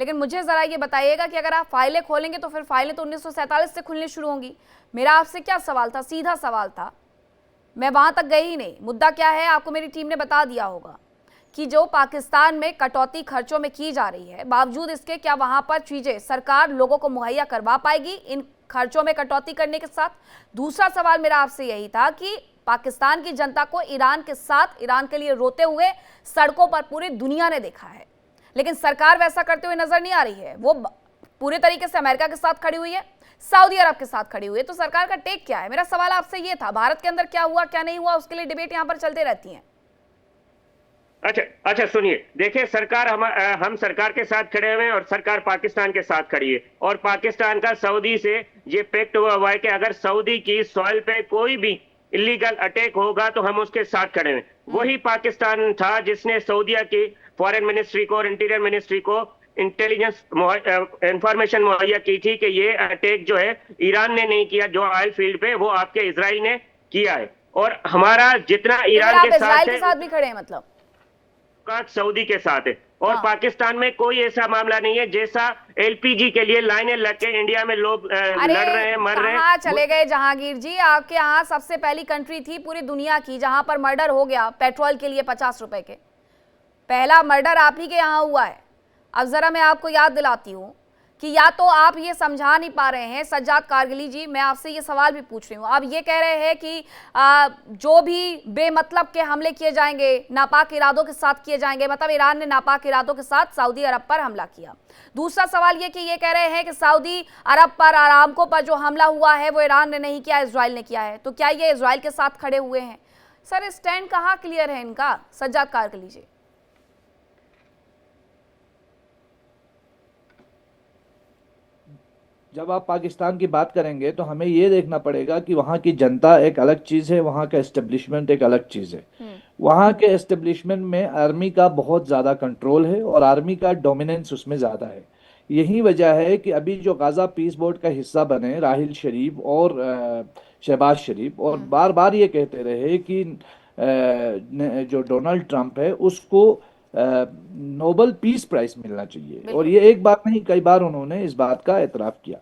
लेकिन मुझे जरा ये बताइएगा कि अगर आप फाइलें खोलेंगे तो फिर फाइलें तो 1947 से खुलनी शुरू होंगी। मेरा आपसे क्या सवाल था, सीधा सवाल था, मैं वहां तक गई ही नहीं। मुद्दा क्या है आपको मेरी टीम ने बता दिया होगा कि जो पाकिस्तान में कटौती खर्चों में की जा रही है, बावजूद इसके क्या वहां पर चीजें सरकार लोगों को मुहैया करवा पाएगी इन खर्चों में कटौती करने के साथ? दूसरा सवाल मेरा आपसे यही था कि पाकिस्तान की जनता को ईरान के साथ, ईरान के लिए रोते हुए सड़कों पर पूरी दुनिया ने देखा है, लेकिन सरकार वैसा करते हुए नजर नहीं आ रही है। वो पूरे तरीके से अमेरिका के साथ खड़ी हुई है, सऊदी अरब के साथ खड़ी हुई है। तो सरकार का टेक क्या है? मेरा सवाल आपसे ये था। भारत के अंदर क्या हुआ क्या नहीं हुआ उसके लिए डिबेट यहां पर चलते रहती है। अच्छा सुनिए, देखिए सरकार हम सरकार के साथ खड़े हुए हैं और सरकार पाकिस्तान के साथ खड़ी है। और पाकिस्तान का सऊदी से ये पैक्ट हुआ है कि अगर सऊदी की सॉइल पे कोई भी इलीगल अटैक होगा तो हम उसके साथ खड़े हैं। वही पाकिस्तान था जिसने सऊदीया की फॉरेन मिनिस्ट्री को और इंटीरियर मिनिस्ट्री को इंटेलिजेंस इंफॉर्मेशन मुहैया की थी कि ये अटैक जो है ईरान ने नहीं किया, जो ऑयल फील्ड पे, वो आपके इजराइल ने किया है। और हमारा जितना ईरान के साथ भी खड़े हैं, मतलब सऊदी के साथ है। और हाँ। पाकिस्तान में कोई ऐसा मामला नहीं है जैसा एलपीजी के लिए लाइनें लग के इंडिया में लोग लड़ रहे हैं, मर रहे हैं। कहाँ चले गए जहांगीर जी? आपके यहाँ सबसे पहली कंट्री थी पूरी दुनिया की जहां पर मर्डर हो गया पेट्रोल के लिए 50 रुपए के। पहला मर्डर आप ही के यहाँ हुआ है। अब जरा मैं आपको याद दिलाती हूँ कि या तो आप ये समझा नहीं पा रहे हैं। सज्जाद कारगिली जी, मैं आपसे ये सवाल भी पूछ रही हूँ। आप ये कह रहे हैं कि जो भी बेमतलब के हमले किए जाएंगे नापाक इरादों के साथ किए जाएंगे, मतलब ईरान ने नापाक इरादों के साथ सऊदी अरब पर हमला किया। दूसरा सवाल ये कि ये कह रहे हैं कि सऊदी अरब पर, अरामको पर जो हमला हुआ है वो ईरान ने नहीं किया, इजराइल ने किया है। तो क्या ये इजराइल के साथ खड़े हुए हैं? सर स्टैंड कहाँ क्लियर है इनका? सज्जाद कारगिली जी, जब आप पाकिस्तान की बात करेंगे तो हमें ये देखना पड़ेगा कि वहाँ की जनता एक अलग चीज़ है, वहाँ का एस्टेब्लिशमेंट एक अलग चीज़ है। वहाँ के एस्टेब्लिशमेंट में आर्मी का बहुत ज़्यादा कंट्रोल है और आर्मी का डोमिनेंस उसमें ज़्यादा है। यही वजह है कि अभी जो गाज़ा पीस बोर्ड का हिस्सा बने राहिल शरीफ और शहबाज शरीफ, और बार बार ये कहते रहे कि जो डोनाल्ड ट्रंप है उसको नोबल पीस प्राइज मिलना चाहिए। और ये एक बार नहीं, कई बार उन्होंने इस बात का एतराफ़ किया।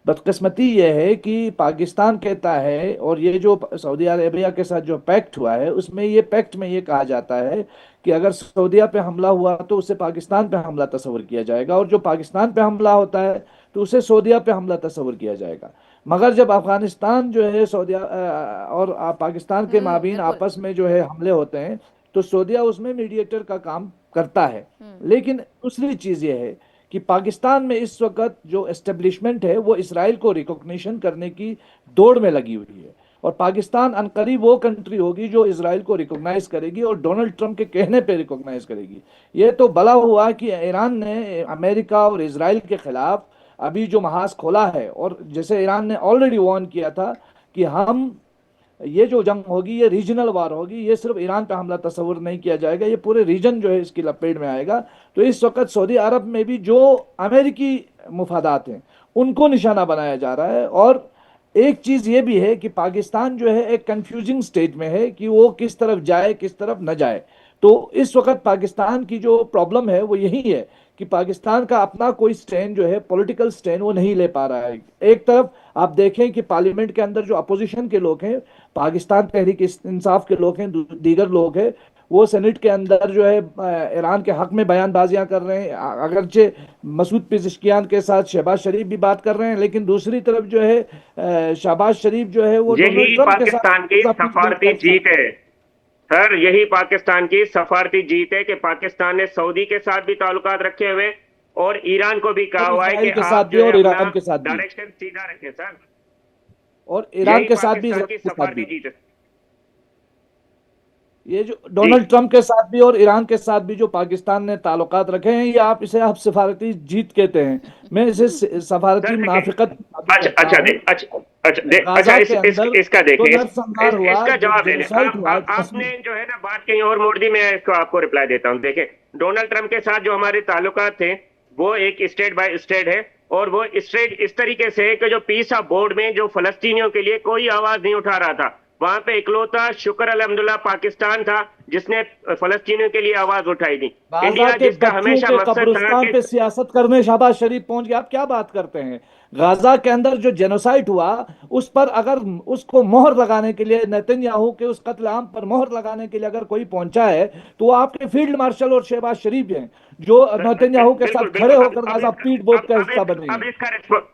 बदकिस्मती यह है कि पाकिस्तान कहता है, और ये जो सऊदी अरेबिया के साथ जो पैक्ट हुआ है उसमें ये पैक्ट में ये कहा जाता है कि अगर सऊदीया पे हमला हुआ तो उसे पाकिस्तान पे हमला तस्वर किया जाएगा, और जो पाकिस्तान पे हमला होता है तो उसे सऊदीया पे हमला तस्वर किया जाएगा। मगर जब अफगानिस्तान जो है सऊदीया और पाकिस्तान के माबीन आपस में जो है हमले होते हैं तो सऊदीया उसमें मीडिएटर का काम करता है। लेकिन दूसरी चीज ये है कि पाकिस्तान में इस वक्त जो एस्टेब्लिशमेंट है वो इसराइल को रिकॉग्निशन करने की दौड़ में लगी हुई है, और पाकिस्तान अनकरीब वो कंट्री होगी जो इसराइल को रिकॉग्नाइज करेगी और डोनाल्ड ट्रंप के कहने पे रिकॉग्नाइज करेगी। ये तो भला हुआ कि ईरान ने अमेरिका और इसराइल के खिलाफ अभी जो महाज खोला है, और जैसे ईरान ने ऑलरेडी वार्न किया था कि हम ये जो जंग होगी ये रीजनल वार होगी, ये सिर्फ ईरान पे हमला तस्वुर नहीं किया जाएगा, ये पूरे रीजन जो है इसकी लपेट में आएगा। तो इस वक्त सऊदी अरब में भी जो अमेरिकी मुफादात हैं उनको निशाना बनाया जा रहा है। और एक चीज ये भी है कि पाकिस्तान जो है एक कंफ्यूजिंग स्टेट में है कि वो किस तरफ जाए किस तरफ न जाए। तो इस वक्त पाकिस्तान की जो प्रॉब्लम है वो यही है कि पाकिस्तान का अपना कोई स्टैंड जो है पॉलिटिकल स्टैंड वो नहीं ले पा रहा है। एक तरफ आप देखें कि पार्लियामेंट के अंदर जो अपोजिशन के लोग हैं, पाकिस्तान तहरीक इंसाफ के लोग हैं, दीगर लोग हैं, वो सेनेट के अंदर जो है ईरान के हक में बयानबाजियां कर रहे हैं। अगरचे मसूद पेजिशकियान के साथ शहबाज शरीफ भी बात कर रहे हैं, लेकिन दूसरी तरफ जो है शहबाज शरीफ जो है वो यही पाकिस्तान की सफारती जीत है सर, यही पाकिस्तान की सफारती जीत है कि पाकिस्तान ने सऊदी के साथ भी ताल्लुकात रखे हुए और ईरान को भी कहा हुआ है कि आप जो है अपना डायरेक्शन सीधा रखें सर, और ईरान के साथ भी सफारती जीत है। ये जो डोनाल्ड ट्रंप के साथ भी और ईरान के साथ भी जो पाकिस्तान ने ताल्लुकात रखे हैं, ये आप सफारती जीत कहते हैं, मैं इसे सफारती मुनाफिकत। इसका देखिए, इसका जवाब दे लें। आपने जो है ना बात कहीं और मोड़ दी, मैं इसको आपको रिप्लाई देता हूँ। देखिए, डोनाल्ड ट्रंप के साथ जो हमारे ताल्लुकात थे वो एक स्टेट बाय स्टेट है, और वो स्टेट इस तरीके से है कि जो पीस ऑफ बोर्ड में जो फलस्तीनियों के लिए कोई आवाज नहीं उठा रहा था, वहां पे इकलौता शुक्र अल्हम्दुलिल्लाह पाकिस्तान था जिसने फलस्तीनियों के लिए आवाज उठाई थी। गाजा इंडिया के जिसका बच्चों हमेशा के मकसद था कब्रिस्तान कि पे सियासत करने शहबाज शरीफ पहुंच गया। आप क्या बात करते हैं? गाजा के अंदर जो जेनोसाइड हुआ उस पर अगर उसको मोहर लगाने के लिए, नेतन्याहू के उस कत्लेआम पर मोहर लगाने के लिए अगर कोई पहुंचा है तो वो आपके फील्ड मार्शल और शहबाज शरीफ हैं, जो नेतन्याहू के बिल्कुल साथ खड़े बिल्कुल। होकर गाजा पीट बोट का हिस्सा बने अब हैं।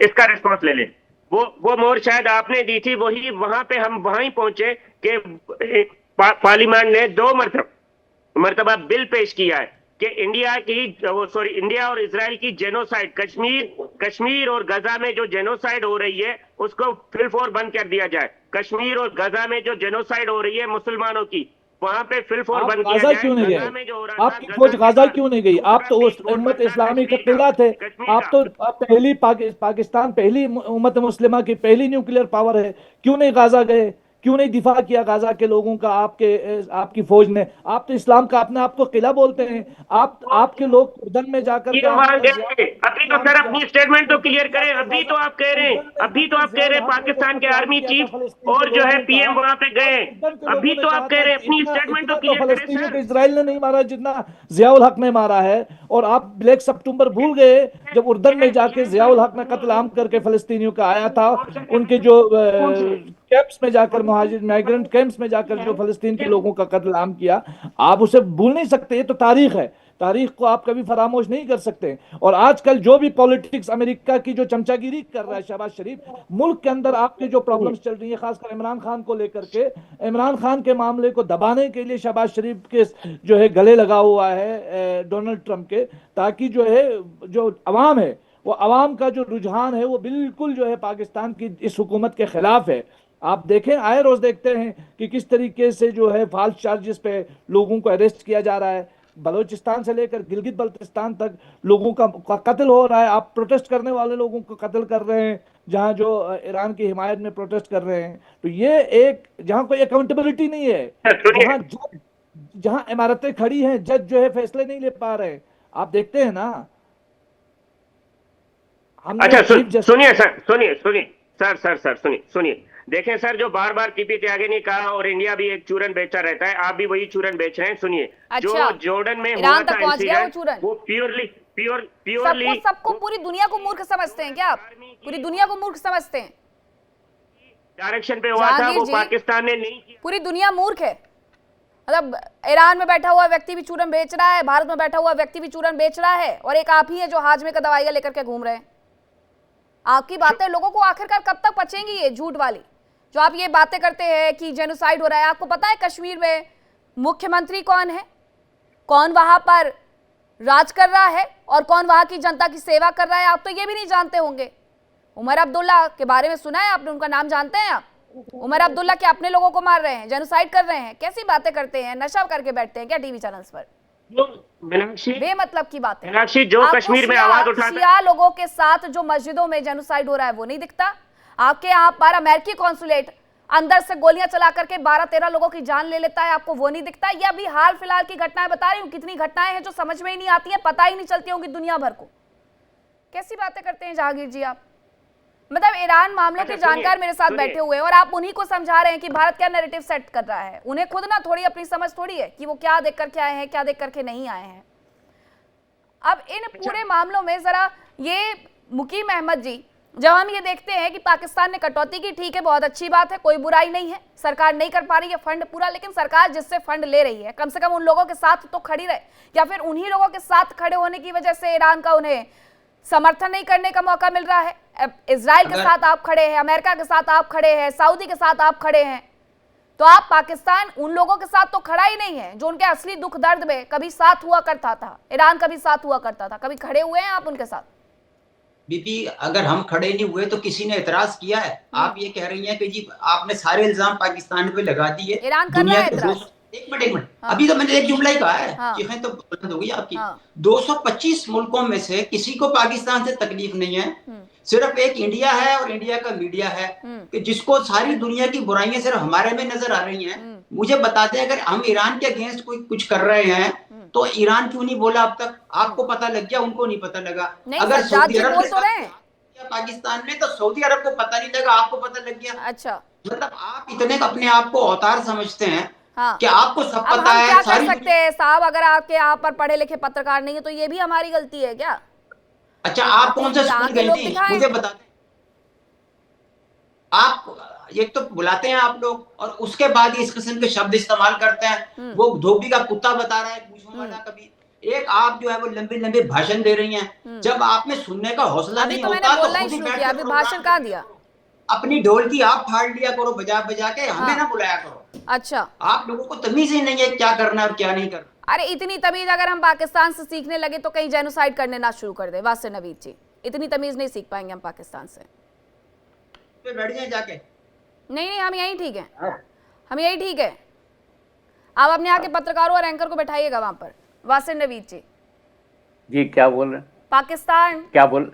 इसका रिस्पॉन्स ले लें। वो मोहर शायद आपने दी थी, वही वहां पे हम वहीं पहुंचे कि पार्लियामेंट ने 2 मरतबा बिल पेश किया है कि इंडिया और इजराइल की जेनोसाइड, कश्मीर और गजा में जो जेनोसाइड हो रही है उसको फिलफोर बंद कर दिया जाए। कश्मीर और गजा में जो जेनोसाइड हो रही है मुसलमानों की, वहां पे फिलफोर आप बंद किया गाजा जाए। क्यों नहीं गजा गए? में जो हो रहा था, आपकी गजा फौज के गाजा बाद क्यों नहीं गई? आप तो उस दूसरा उम्मत पीस इस्लामी के कश्मीर किला थे। कश्मीर आप तो आप पहली पाकिस्तान पहली उम्मत मुस्लिमा की पहली न्यूक्लियर पावर है। क्यों नहीं गाजा गए? क्यों नहीं दिफा किया गाजा के लोगों का आपकी फौज ने? आप तो इस्लाम का अपने आप को किला बोलते हैं। आपके लोग उर्दन में जाकर के वहां आपने गए। अभी तो सर अपनी स्टेटमेंट तो क्लियर करें। अभी तो आप कह रहे हैं पाकिस्तान के आर्मी चीफ और जो है पीएम वहां पे गए। अभी तो आप कह रहे हैं, अपनी स्टेटमेंट तो क्लियर करें फलस्तीनियों को सर। इसराइल ने नहीं मारा जितना जियाउल हक ने मारा है। और आप ब्लैक सितंबर भूल गए जब उर्दन में जाके जियाउल हक ने कत्ल आम करके फलस्तीनियों का आया था। उनके जो कैंप्स में जाकर, मुहाजिर माइग्रेंट कैंप्स में जाकर जो फलस्तीन के लोगों का कत्ल आम किया, आप उसे भूल नहीं सकते। ये तो तारीख है, तारीख को आप कभी फरामोश नहीं कर सकते। और आजकल जो भी पॉलिटिक्स अमेरिका की जो चमचागिरी कर रहा है शहबाज शरीफ, मुल्क के अंदर आपके जो प्रॉब्लम्स चल रही है खासकर इमरान खान को लेकर के, इमरान खान के मामले को दबाने के लिए शहबाज शरीफ के जो है गले लगा हुआ है डोनाल्ड ट्रंप के, ताकि जो है जो अवाम है, वो अवाम का जो रुझान है वो बिल्कुल जो है पाकिस्तान की इस हुकूमत के खिलाफ है। आप देखें, आए रोज देखते हैं कि किस तरीके से जो है फाल्स चार्जेस पे लोगों को अरेस्ट किया जा रहा है। बलूचिस्तान से लेकर गिलगित बल्तिस्तान तक लोगों का कत्ल हो रहा है। आप प्रोटेस्ट करने वाले लोगों को कत्ल कर रहे हैं जहां जो ईरान की हिमायत में प्रोटेस्ट कर रहे हैं। तो ये एक जहां कोई अकाउंटेबिलिटी नहीं है, जहां इमारतें खड़ी हैं, जज जो है फैसले नहीं ले पा रहे। आप देखते हैं ना। अच्छा सुनिए सर, सुनिए। देखें सर, जो बार बार टीपी त्यागी ने कहा, और इंडिया भी एक चूरन बेचता रहता है, आप भी वही चूरन बेच रहे हैं। सुनिए, जो जॉर्डन में हुआ था इंसिडेंट, वो प्योरली सबको पूरी दुनिया को मूर्ख समझते हैं क्या आप? पूरी दुनिया को मूर्ख समझते हैं? डायरेक्शन पे हुआ था, वो पाकिस्तान ने नहीं किया। पूरी दुनिया मूर्ख है? मतलब ईरान में बैठा हुआ व्यक्ति भी चूरन बेच रहा है, भारत में बैठा हुआ व्यक्ति भी चूरन बेच रहा है, और एक आप ही है जो हाजमे का दवाइयां लेकर के घूम रहे हैं। आपकी बातें लोगों को आखिरकार कब तक पचेंगी? ये झूठ वाली जो आप ये बातें करते हैं कि जेनोसाइड हो रहा है। आपको पता है कश्मीर में मुख्यमंत्री कौन है, कौन वहां पर राज कर रहा है और कौन वहां की जनता की सेवा कर रहा है? आप तो ये भी नहीं जानते होंगे। उमर अब्दुल्ला के बारे में सुना है आपने? उनका नाम जानते हैं आप? उमर अब्दुल्ला के अपने लोगों को मार रहे हैं, जेनोसाइड कर रहे हैं। कैसी बातें करते हैं? नशा करके बैठते हैं क्या टीवी चैनल्स पर? बेमतलब की बात है। जो कश्मीर में आवाज उठाता, शिया लोगों के साथ जो मस्जिदों में जेनोसाइड हो रहा है वो नहीं दिखता? आपके यहाँ पर अमेरिकी कॉन्सुलेट अंदर से गोलियां चला करके 12-13 लोगों की जान ले लेता है, आपको वो नहीं दिखता? ये अभी हाल फिलहाल की घटनाएं बता रही हूँ। कितनी घटनाएं हैं जो समझ में ही नहीं आती है, पता ही नहीं चलती होंगी दुनिया भर को। कैसी बातें करते हैं जहांगीर जी आप? मतलब ईरान मामलों के जानकार मेरे साथ बैठे हुए हैं और आप उन्हीं को समझा रहे हैं कि भारत क्या नैरेटिव सेट कर रहा है। उन्हें खुद ना थोड़ी अपनी समझ थोड़ी है कि वो क्या देख करके आए हैं, क्या देख करके नहीं आए हैं। अब इन पूरे मामलों में जरा ये मुकीम अहमद जी, जब हम ये देखते हैं कि पाकिस्तान ने कटौती की, ठीक है, बहुत अच्छी बात है, कोई बुराई नहीं है, सरकार नहीं कर पा रही है फंड पूरा, लेकिन सरकार जिससे फंड ले रही है कम से कम उन लोगों के साथ तो खड़ी रहे, या फिर उन्हीं लोगों के साथ खड़े होने की वजह से ईरान का उन्हें समर्थन नहीं करने का मौका मिल रहा है। इजराइल के साथ आप खड़े हैं, अमेरिका के साथ आप खड़े हैं, सऊदी के साथ आप खड़े हैं, तो आप पाकिस्तान उन लोगों के साथ तो खड़ा ही नहीं है जो उनके असली दुख दर्द में कभी साथ हुआ करता था। ईरान कभी साथ हुआ करता था, कभी खड़े हुए हैं आप उनके साथ? बीपी, अगर हम खड़े नहीं हुए तो किसी ने एतराज किया है? आप ये कह रही हैं कि जी आपने सारे इल्जाम पाकिस्तान पे लगा दिए। ईरान कर रहा है एतराज। एक मिनट हाँ। अभी तो मैंने एक जुमला ही कहा है, हाँ। चीखें तो बुलंद हो गई आपकी। हाँ। 225 मुल्कों में से किसी को पाकिस्तान से तकलीफ नहीं है, सिर्फ एक इंडिया है और इंडिया का मीडिया है कि जिसको सारी दुनिया की बुराइयां सिर्फ हमारे में नजर आ रही हैं। मुझे बता दें, अगर हम ईरान के अगेंस्ट कोई कुछ कर रहे हैं तो ईरान क्यों नहीं बोला अब तक? आपको पता लग गया, उनको नहीं पता लगा। अगर सऊदी अरब ने पाकिस्तान में, तो सऊदी अरब को पता नहीं लगा, आपको पता लग गया। अच्छा, मतलब आप इतने अपने आप को अवतार समझते हैं हाँ। क्या आपको सब अब पता हम है क्या कर सारी सकते हैं साहब, अगर आपके यहाँ पर पढ़े लिखे पत्रकार नहीं है तो ये भी हमारी गलती है क्या? अच्छा, आप आप कौन सा यहाँ स्कूल के गई लोग थी दिखाएं। मुझे बता दें। आप एक तो बुलाते हैं आप लोग और उसके बाद इस किस्म के शब्द इस्तेमाल करते हैं। वो धोबी का कुत्ता बता रहा है पूछो वाला कभी। एक आप जो है वो लंबे लंबे भाषण दे रही हैं। जब आप में सुनने का हौसला अभी नहीं तो मैंने होता तो बोलना ही खुद ही शुरू बैठ किया, के अभी प्रोग्राम भाषण कर कहाँ लिया दिया? करो। अपनी ढोलकी आप फाड़ लिया करो बजा बजा के, हमें हाँ। ना बुलाया करो। अच्छा। आप लोगों को तमीज ही नहीं है क्या करना है और क्या नहीं करना। अरे इतनी तमीज अगर हम पाकिस्तान से सीखने लगे तो कहीं जेनोसाइड करने ना शुरू कर दे वासिर नवीद जी। इतनी तमीज नहीं सीख पाएंगे हम पाकिस्तान से। तो बैठ जाए जाके। नहीं नहीं, हम यहीं ठीक है, हम यही ठीक है। आप अपने यहाँ के पत्रकारों और एंकर को बैठाइएगा वहां पर। वासिर नवीद जी। जी क्या बोल रहे हैं?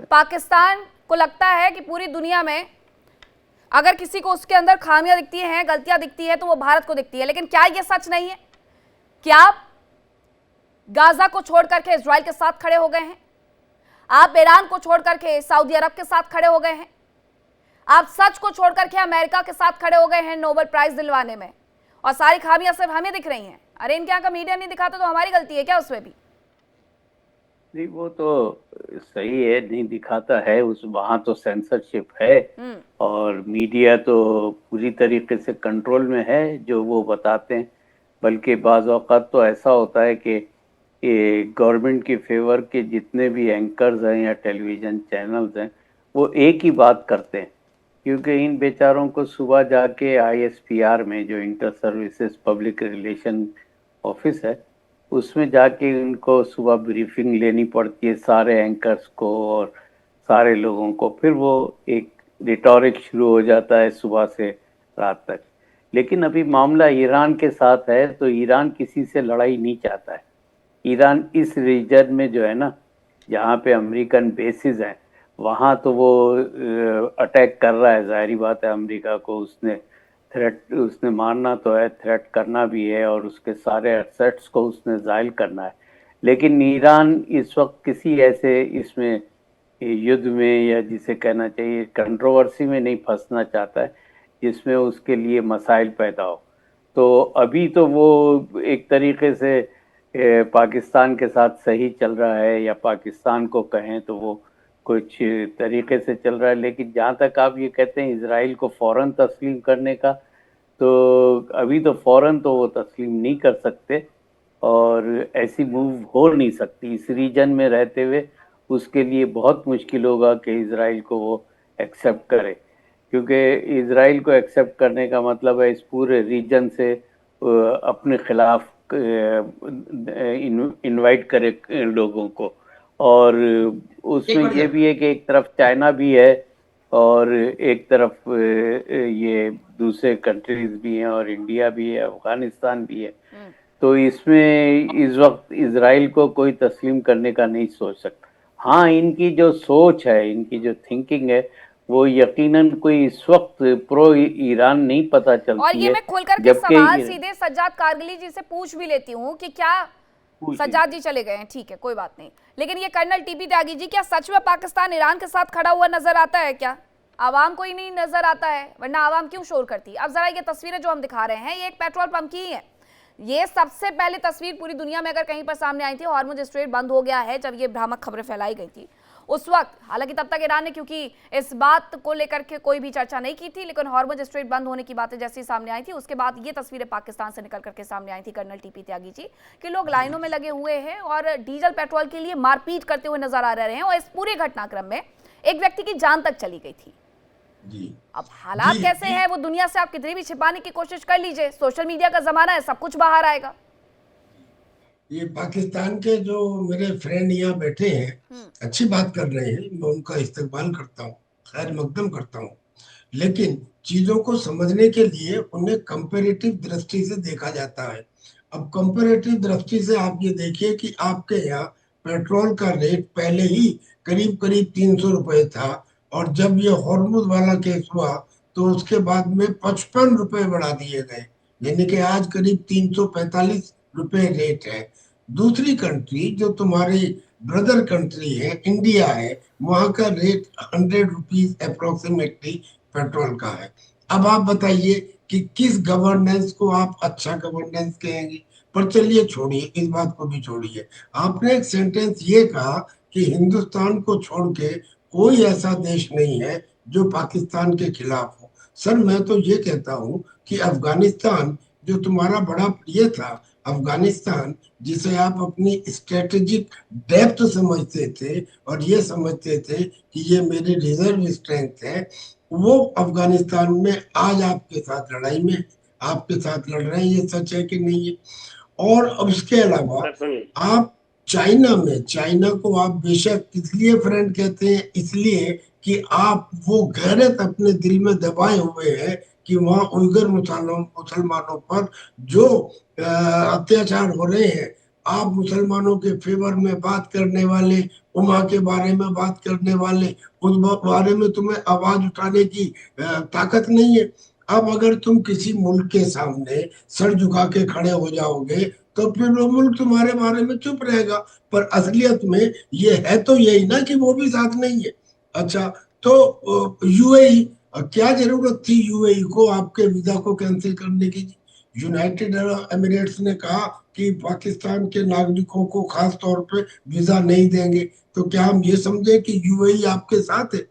पाकिस्तान को लगता है कि पूरी दुनिया में अगर किसी को उसके अंदर खामियां दिखती हैं, गलतियां दिखती है तो वो भारत को दिखती है। लेकिन क्या ये सच नहीं है कि आप गाजा को छोड़ करके इजराइल के साथ खड़े हो गए हैं? आप ईरान को छोड़ करके सऊदी अरब के साथ खड़े हो गए हैं? आप सच को छोड़ करके अमेरिका के साथ खड़े हो गए हैं नोबेल प्राइज दिलवाने में, और सारी खामियां सिर्फ हमें दिख रही हैं। अरे इनके यहाँ का मीडिया नहीं दिखाता तो हमारी गलती है क्या उसमें भी? नहीं वो तो सही है, नहीं दिखाता है, उस वहाँ तो सेंसरशिप है और मीडिया तो पूरी तरीके से कंट्रोल में है जो वो बताते हैं। बल्कि बाज़ औक़ात तो ऐसा होता है कि ये गवर्नमेंट के फेवर के जितने भी एंकर्स हैं या टेलीविज़न चैनल्स हैं वो एक ही बात करते हैं, क्योंकि इन बेचारों को सुबह जाके ISPR में जो inter services public relation office है उसमें जाके उनको सुबह ब्रीफिंग लेनी पड़ती है सारे एंकर्स को और सारे लोगों को। फिर वो एक रिटोरिक शुरू हो जाता है सुबह से रात तक। लेकिन अभी मामला ईरान के साथ है तो ईरान किसी से लड़ाई नहीं चाहता है। ईरान इस रीजन में जो है ना, जहाँ पे अमेरिकन बेसिस हैं वहाँ तो वो अटैक कर रहा है। जाहिर बात है अमेरिका को उसने मारना तो है, थ्रेट करना भी है और उसके सारे एसेट्स को उसने ज़ायल करना है। लेकिन ईरान इस वक्त किसी ऐसे इसमें युद्ध में या जिसे कहना चाहिए कंट्रोवर्सी में नहीं फंसना चाहता है जिसमें उसके लिए मसाइल पैदा हो। तो अभी तो वो एक तरीके से पाकिस्तान के साथ सही चल रहा है, या पाकिस्तान को कहें तो वो कुछ तरीके से चल रहा है। लेकिन जहाँ तक आप ये कहते हैं इजराइल को फ़ौरन तस्लीम करने का, तो अभी तो फ़ौरन तो वो तस्लीम नहीं कर सकते और ऐसी मूव हो नहीं सकती इस रीजन में रहते हुए। उसके लिए बहुत मुश्किल होगा कि इजराइल को वो एक्सेप्ट करे, क्योंकि इजराइल को एक्सेप्ट करने का मतलब है इस पूरे रीजन से अपने खिलाफ इनवाइट करे लोगों को। और उसमें ये भी है कि एक तरफ चाइना भी है और एक तरफ ये दूसरे कंट्रीज भी हैं और इंडिया भी है, अफगानिस्तान भी है। तो इसमें इस वक्त इजराइल को कोई तस्लीम करने का नहीं सोच सकता। हाँ, इनकी जो सोच है, इनकी जो थिंकिंग है वो यकीनन कोई इस वक्त प्रो ईरान नहीं पता चलती है। और ये मैं खोल करके सवाल सीधे सज्जाद कारगिली जी से पूछ भी लेती हूँ कि क्या सज्जाद जी चले गए हैं, ठीक है कोई बात नहीं, लेकिन ये कर्नल टीपी त्यागी जी, क्या सच में पाकिस्तान ईरान के साथ खड़ा हुआ नजर आता है? क्या आवाम को ही नहीं नजर आता है? वरना आवाम क्यों शोर करती है? अब जरा ये तस्वीरें जो हम दिखा रहे हैं ये एक पेट्रोल पंप की ही है। ये सबसे पहले तस्वीर पूरी दुनिया में अगर कहीं पर सामने आई थी, हॉर्मुज स्ट्रेट बंद हो गया है जब ये भ्रामक खबरें फैलाई गई थी उस वक्त। हालांकि तब तक ईरान ने क्योंकि इस बात को लेकर के कोई भी चर्चा नहीं की थी, लेकिन हॉर्मुज स्ट्रेट बंद होने की बातें जैसे ही सामने आई थी उसके बाद ये तस्वीरें पाकिस्तान से निकल करके सामने आई थी कर्नल टीपी त्यागी जी कि लोग लाइनों में लगे हुए हैं और डीजल पेट्रोल के लिए मारपीट करते हुए नजर आ रहे हैं। और इस पूरे घटनाक्रम में एक व्यक्ति की जान तक चली गई थी। जी। अब हालात कैसे हैं वो दुनिया से आप कितनी भी छिपाने की कोशिश कर लीजिए, सोशल मीडिया का जमाना है, सब कुछ बाहर आएगा। ये पाकिस्तान के जो मेरे फ्रेंड यहाँ बैठे हैं अच्छी बात कर रहे हैं, मैं उनका इस्तकबाल करता हूँ, खैर मकदम करता हूँ। लेकिन चीजों को समझने के लिए उन्हें कंपैरेटिव दृष्टि से देखा जाता है। अब कंपैरेटिव दृष्टि से आप ये देखिए कि आपके यहाँ पेट्रोल का रेट पहले ही करीब करीब 300 रुपए था और जब ये हॉर्मुज वाला केस हुआ तो उसके बाद में 55 रुपए बढ़ा दिए गए, यानी कि आज करीब 345 रुपए रेट है। दूसरी कंट्री जो तुम्हारी ब्रदर कंट्री है इंडिया है, वहां का रेट 100 रुपीज अप्रोक्सीमेटली पेट्रोल का है। अब आप बताइए कि किस गवर्नेंस को आप अच्छा गवर्नेंस कहेंगे। पर चलिए छोड़िए, इस बात को भी छोड़िए। आपने एक सेंटेंस ये कहा कि हिंदुस्तान को छोड़ के कोई ऐसा देश नहीं है जो पाकिस्तान के खिलाफ हो। सर मैं तो ये कहता हूँ कि अफगानिस्तान जो तुम्हारा बड़ा प्रिय था, अफगानिस्तान जिसे आप अपनी स्ट्रेटेजिक डेप्थ समझते थे और ये समझते थे कि ये मेरी रिजर्व स्ट्रेंथ है, वो अफगानिस्तान में आज आपके साथ लड़ाई में, आपके साथ लड़ रहे हैं। ये सच है कि नहीं है? और अब इसके अलावा सर सुनिए, आप चाइना में, चाइना को आप बेशक इसलिए फ्रेंड कहते हैं, इसलिए कि आप वो गैरत अपने दिल में दबाए हुए हैं कि वहां उइगर मुसलमानों पर जो अत्याचार हो रहे हैं, आप मुसलमानों के फेवर में बात करने वाले, उमा के बारे में बात करने वाले, उस बारे में तुम्हें आवाज उठाने की ताकत नहीं है। अब अगर तुम किसी मुल्क के सामने सर झुका के खड़े हो जाओगे तो फिर वो मुल्क तुम्हारे बारे में चुप रहेगा। पर असलियत में ये है तो यही ना कि वो भी साथ नहीं है। अच्छा, तो यूएई, क्या जरूरत थी यूएई को आपके वीजा को कैंसिल करने की? यूनाइटेड अरब एमिरेट्स ने कहा कि पाकिस्तान के नागरिकों को खास तौर पे वीजा नहीं देंगे, तो क्या हम ये समझे कि यूएई आपके साथ है?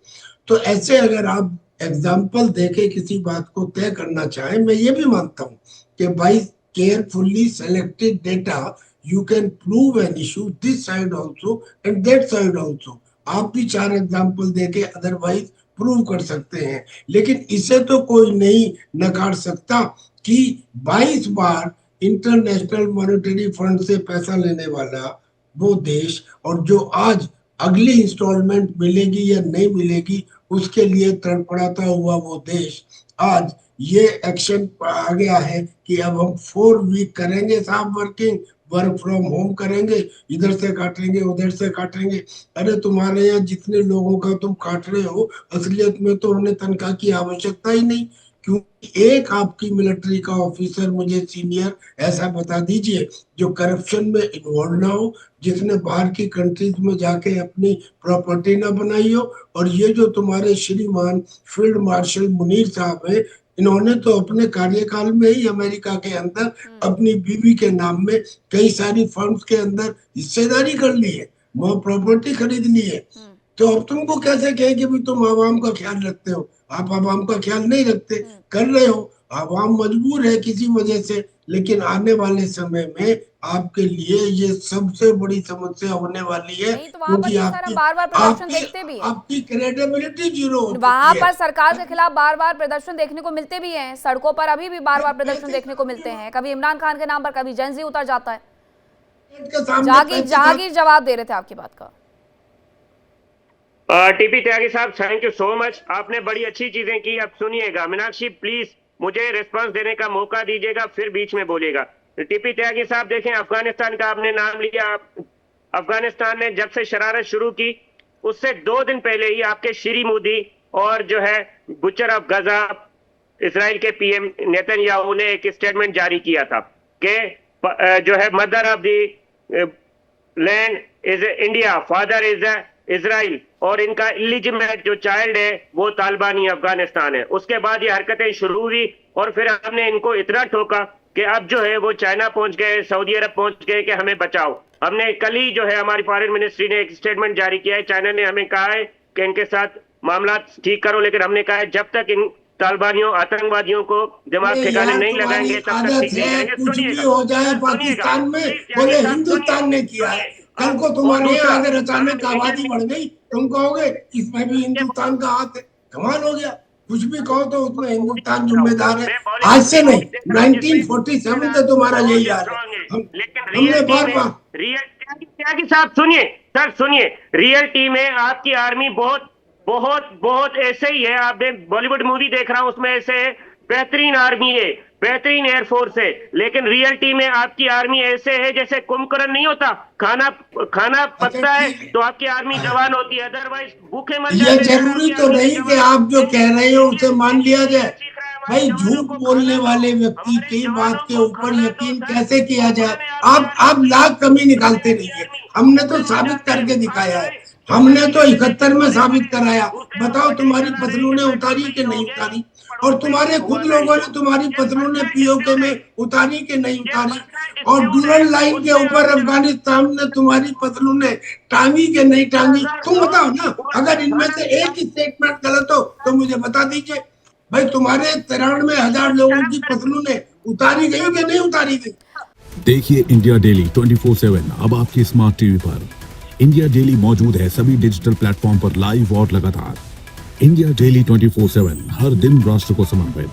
तो ऐसे अगर आप एग्जाम्पल देके किसी बात को तय करना चाहें, मैं ये भी मानता हूँ कि by carefully selected data you can prove an issue this side also and that side also. आप भी 4 एग्जाम्पल देके अदरवाइज प्रूव कर सकते हैं, लेकिन इसे तो कोई नहीं नकार सकता कि 22 बार इंटरनेशनल मॉनेटरी फंड से पैसा लेने वाला वो देश, और जो आज अगली इंस्टॉलमेंट मिलेगी या नहीं मिलेगी उसके लिए तड़पड़ाता हुआ वो देश, आज ये एक्शन आ गया है कि अब हम 4 वीक करेंगे साहब वर्किंग, वर्क फ्रॉम होम करेंगे, इधर से काटेंगे उधर से काटेंगे। अरे तुम्हारे यहाँ जितने लोगों का तुम काट रहे हो, असलियत में तो उन्हें तनख्वाह की आवश्यकता ही नहीं। क्योंकि एक आपकी मिलिट्री का ऑफिसर मुझे सीनियर ऐसा बता दीजिए जो करप्शन में इन्वॉल्व ना हो, जिसने बाहर की कंट्रीज में जाके अपनी प्रॉपर्टी ना बनाई हो। और ये जो तुम्हारे श्रीमान फील्ड मार्शल मुनीर साहब है, इन्होंने तो अपने कार्यकाल में ही अमेरिका के अंदर अपनी बीवी के नाम में कई सारी फर्म्स के अंदर हिस्सेदारी कर ली है, वो प्रॉपर्टी खरीद ली है। तो अब तुमको कैसे कहे कि भी तुम आवाम का ख्याल रखते हो? आप आवाम का ख्याल नहीं रखते, कर रहे हो। आवाम मजबूर है किसी वजह से, लेकिन आने वाले समय में आपके लिए ये सबसे बड़ी समस्या होने वाली है, नहीं तो वहां पर क्योंकि सर हम बार बार प्रदर्शन देखते भी हैं, आपकी क्रेडिबिलिटी जीरो हो वहां चुकी पर है। सरकार के खिलाफ बार बार प्रदर्शन देखने को मिलते भी हैं, सड़कों पर अभी भी बार बार प्रदर्शन देखने को मिलते हैं, कभी इमरान खान के नाम पर, कभी जेनजी उतर जाता है। के सामने जहांगीर जवाब दे रहे थे आपकी बात का। टीपी त्यागी साहब, थैंक यू सो मच, आपने बड़ी अच्छी चीजें की। अब सुनिएगा मीनाक्षी, प्लीज मुझे रिस्पांस देने का मौका दीजिएगा, फिर बीच में बोलिएगा। टीपी त्यागी साहब देखें, अफगानिस्तान का आपने नाम लिया। अफगानिस्तान ने जब से शरारत शुरू की उससे 2 दिन पहले ही आपके श्री मोदी और जो है बुचर ऑफ गजा इसराइल के पीएम नेतन्याहू ने एक स्टेटमेंट जारी किया था कि जो है mother of the land is India, father is Israel, और इनका इलिजिमेट जो चाइल्ड है वो तालिबानी अफगानिस्तान है। उसके बाद ये हरकतें शुरू हुई और फिर हमने इनको इतना ठोका कि अब जो है वो चाइना पहुंच गए, सऊदी अरब पहुंच गए कि हमें बचाओ। हमने कल ही जो है हमारी फॉरेन मिनिस्ट्री ने एक स्टेटमेंट जारी किया है। चाइना ने हमें कहा है कि इनके साथ मामला ठीक करो, लेकिन हमने कहा है जब तक इन तालिबानियों आतंकवादियों को दिमाग ठिकाने नहीं लगाएंगे तब तक ठीक नहीं करेंगे। कुछ भी हो जाए पाकिस्तान में, बोले हिंदुस्तान ने किया है। कल को तुम्हारे यहाँ अगर अचानक आबादी बढ़ गई, तुम कहोगे इसमें भी हिंदुस्तान का हाथ है। कमाल हो गया, कुछ भी कहो तो उसमें हिंदुस्तान जिम्मेदार है। आज से नहीं, 1947 से तुम्हारा यही हाल है। हमने बार त्यागी साहब सुनिए, सर सुनिए, रियलिटी में आपकी आर्मी बहुत बहुत बहुत ऐसे ही है। आपने बॉलीवुड मूवी देख रहा हूं, उसमें ऐसे बेहतरीन आर्मी है, बेहतरीन एयरफोर्स है, लेकिन रियलिटी में आपकी आर्मी ऐसे है जैसे कुंभकर्ण नहीं होता, खाना पकता है तो आपकी आर्मी जवान होती है, अदरवाइज भूखे मर जाते हैं। ये जरूरी तो नहीं कि आप जो कह रहे हो उसे मान लिया जाए। भाई झूठ बोलने वाले व्यक्ति की बात के ऊपर यकीन कैसे किया जाए? आप लाख कमी निकालते नहीं है। हमने तो साबित करके दिखाया है हमने तो 71 में साबित कराया। बताओ तुम्हारी फसलों ने उतारी कि नहीं उतारी? और तुम्हारे खुद लोगों ने तुम्हारी फसलों ने पीओके में उतारी कि नहीं उतारी? और डूरल लाइन के ऊपर अफगानिस्तान ने तुम्हारी फसलों ने टांगी कि नहीं टांगी? तुम बताओ ना। अगर इनमें से एक स्टेटमेंट गलत हो तो मुझे बता दीजिए। भाई तुम्हारे 93,000 लोगों की फसलों ने उतारी गई कि नहीं उतारी गई? देखिए इंडिया डेली 24/7 अब आपकी स्मार्ट टीवी पर। इंडिया डेली मौजूद है सभी डिजिटल प्लेटफॉर्म पर लाइव और लगातार। इंडिया डेली 24/7 हर दिन राष्ट्र को समर्पित।